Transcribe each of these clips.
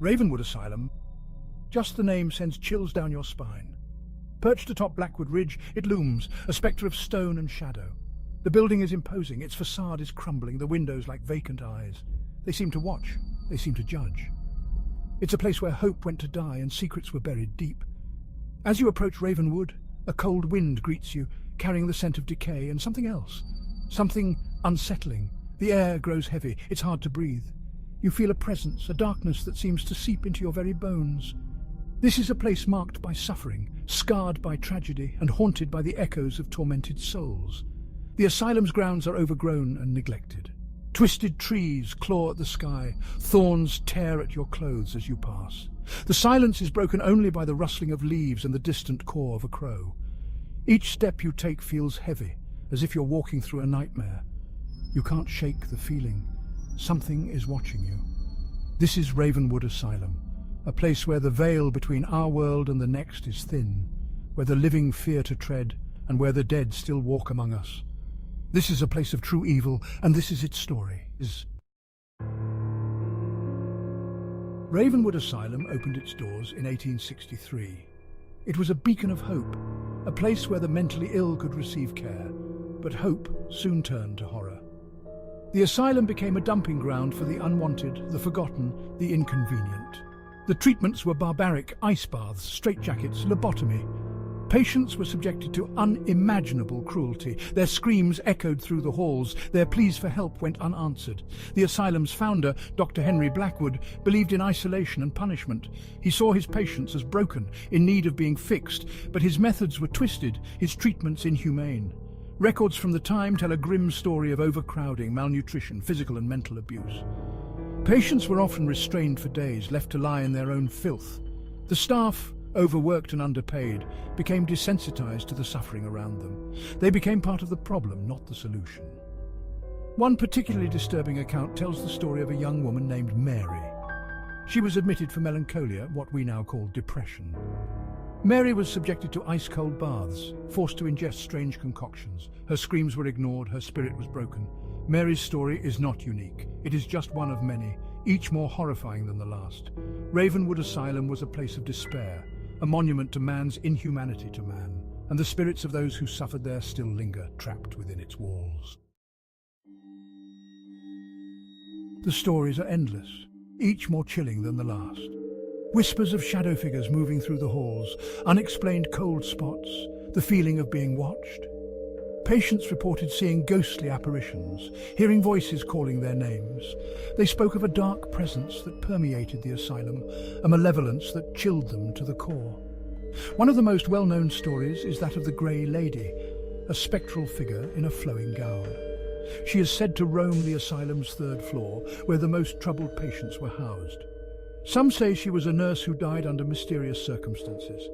Ravenwood Asylum, just the name sends chills down your spine. Perched atop Blackwood Ridge, it looms, a spectre of stone and shadow. The building is imposing, its facade is crumbling, the windows like vacant eyes. They seem to watch, they seem to judge. It's a place where hope went to die and secrets were buried deep. As you approach Ravenwood, a cold wind greets you, carrying the scent of decay and something else. Something unsettling. The air grows heavy, it's hard to breathe. You feel a presence, a darkness that seems to seep into your very bones. This is a place marked by suffering, scarred by tragedy, and haunted by the echoes of tormented souls. The asylum's grounds are overgrown and neglected. Twisted trees claw at the sky, thorns tear at your clothes as you pass. The silence is broken only by the rustling of leaves and the distant caw of a crow. Each step you take feels heavy, as if you're walking through a nightmare. You can't shake the feeling. Something is watching you. This is Ravenwood Asylum, a place where the veil between our world and the next is thin, where the living fear to tread, and where the dead still walk among us. This is a place of true evil, and this is its story. Ravenwood Asylum opened its doors in 1863. It was a beacon of hope, a place where the mentally ill could receive care, but hope soon turned to horror. The asylum became a dumping ground for the unwanted, the forgotten, the inconvenient. The treatments were barbaric: ice baths, straitjackets, lobotomy. Patients were subjected to unimaginable cruelty. Their screams echoed through the halls. Their pleas for help went unanswered. The asylum's founder, Dr. Henry Blackwood, believed in isolation and punishment. He saw his patients as broken, in need of being fixed, but his methods were twisted, his treatments inhumane. Records from the time tell a grim story of overcrowding, malnutrition, physical and mental abuse. Patients were often restrained for days, left to lie in their own filth. The staff, overworked and underpaid, became desensitized to the suffering around them. They became part of the problem, not the solution. One particularly disturbing account tells the story of a young woman named Mary. She was admitted for melancholia, what we now call depression. Mary was subjected to ice-cold baths, forced to ingest strange concoctions. Her screams were ignored, her spirit was broken. Mary's story is not unique. It is just one of many, each more horrifying than the last. Ravenwood Asylum was a place of despair, a monument to man's inhumanity to man, and the spirits of those who suffered there still linger, trapped within its walls. The stories are endless, each more chilling than the last. Whispers of shadow figures moving through the halls, unexplained cold spots, the feeling of being watched. Patients reported seeing ghostly apparitions, hearing voices calling their names. They spoke of a dark presence that permeated the asylum, a malevolence that chilled them to the core. One of the most well-known stories is that of the Grey Lady, a spectral figure in a flowing gown. She is said to roam the asylum's third floor, where the most troubled patients were housed. Some say she was a nurse who died under mysterious circumstances.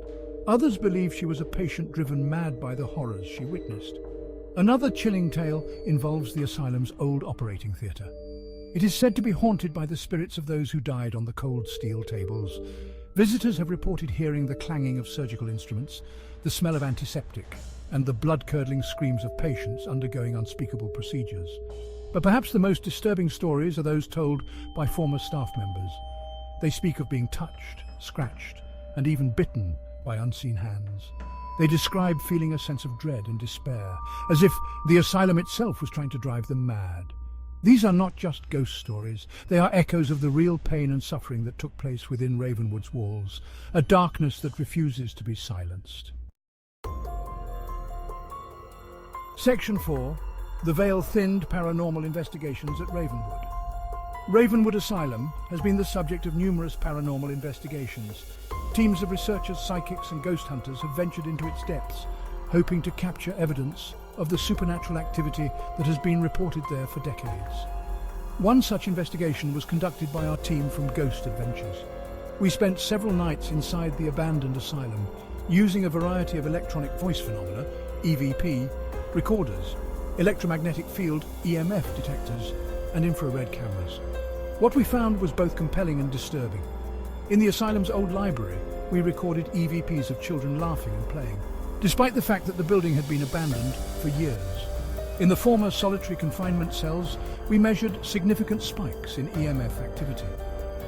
Others believe she was a patient driven mad by the horrors she witnessed. Another chilling tale involves the asylum's old operating theatre. It is said to be haunted by the spirits of those who died on the cold steel tables. Visitors have reported hearing the clanging of surgical instruments, the smell of antiseptic, and the blood-curdling screams of patients undergoing unspeakable procedures. But perhaps the most disturbing stories are those told by former staff members. They speak of being touched, scratched, and even bitten by unseen hands. They describe feeling a sense of dread and despair, as if the asylum itself was trying to drive them mad. These are not just ghost stories. They are echoes of the real pain and suffering that took place within Ravenwood's walls, a darkness that refuses to be silenced. Section 4. The Veil-Thinned Paranormal Investigations at Ravenwood. Ravenwood Asylum has been the subject of numerous paranormal investigations. Teams of researchers, psychics and ghost hunters have ventured into its depths, hoping to capture evidence of the supernatural activity that has been reported there for decades. One such investigation was conducted by our team from Ghost Adventures. We spent several nights inside the abandoned asylum, using a variety of electronic voice phenomena, EVP, recorders, electromagnetic field, EMF detectors, and infrared cameras. What we found was both compelling and disturbing. In the asylum's old library, we recorded EVPs of children laughing and playing, despite the fact that the building had been abandoned for years. In the former solitary confinement cells, we measured significant spikes in EMF activity,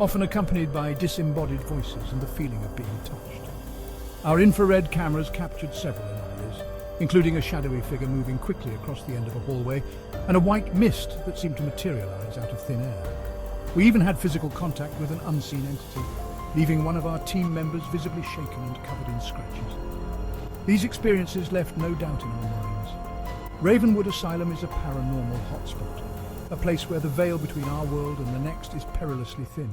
often accompanied by disembodied voices and the feeling of being touched. Our infrared cameras captured several anomalies, including a shadowy figure moving quickly across the end of a hallway and a white mist that seemed to materialize out of thin air. We even had physical contact with an unseen entity, leaving one of our team members visibly shaken and covered in scratches. These experiences left no doubt in our minds. Ravenwood Asylum is a paranormal hotspot, a place where the veil between our world and the next is perilously thin.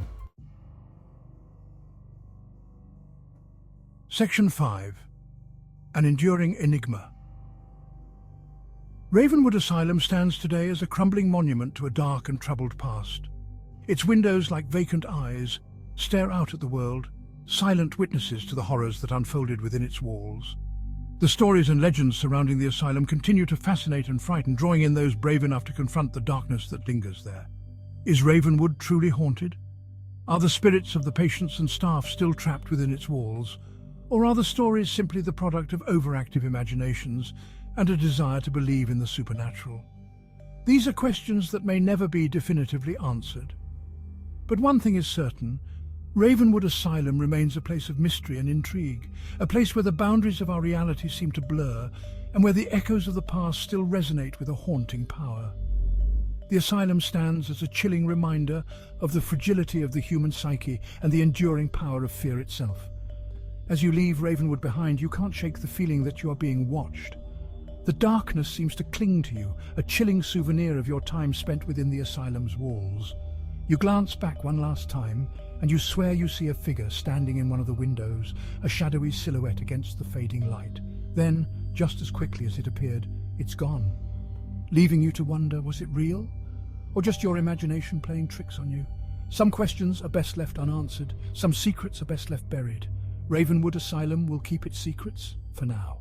Section 5. An enduring enigma. Ravenwood Asylum stands today as a crumbling monument to a dark and troubled past. Its windows, like vacant eyes, stare out at the world, silent witnesses to the horrors that unfolded within its walls. The stories and legends surrounding the asylum continue to fascinate and frighten, drawing in those brave enough to confront the darkness that lingers there. Is Ravenwood truly haunted? Are the spirits of the patients and staff still trapped within its walls? Or are the stories simply the product of overactive imaginations and a desire to believe in the supernatural? These are questions that may never be definitively answered. But one thing is certain: Ravenwood Asylum remains a place of mystery and intrigue, a place where the boundaries of our reality seem to blur and where the echoes of the past still resonate with a haunting power. The asylum stands as a chilling reminder of the fragility of the human psyche and the enduring power of fear itself. As you leave Ravenwood behind, you can't shake the feeling that you are being watched. The darkness seems to cling to you, a chilling souvenir of your time spent within the asylum's walls. You glance back one last time, and you swear you see a figure standing in one of the windows, a shadowy silhouette against the fading light. Then, just as quickly as it appeared, it's gone, leaving you to wonder, was it real? Or just your imagination playing tricks on you? Some questions are best left unanswered, some secrets are best left buried. Ravenwood Asylum will keep its secrets for now.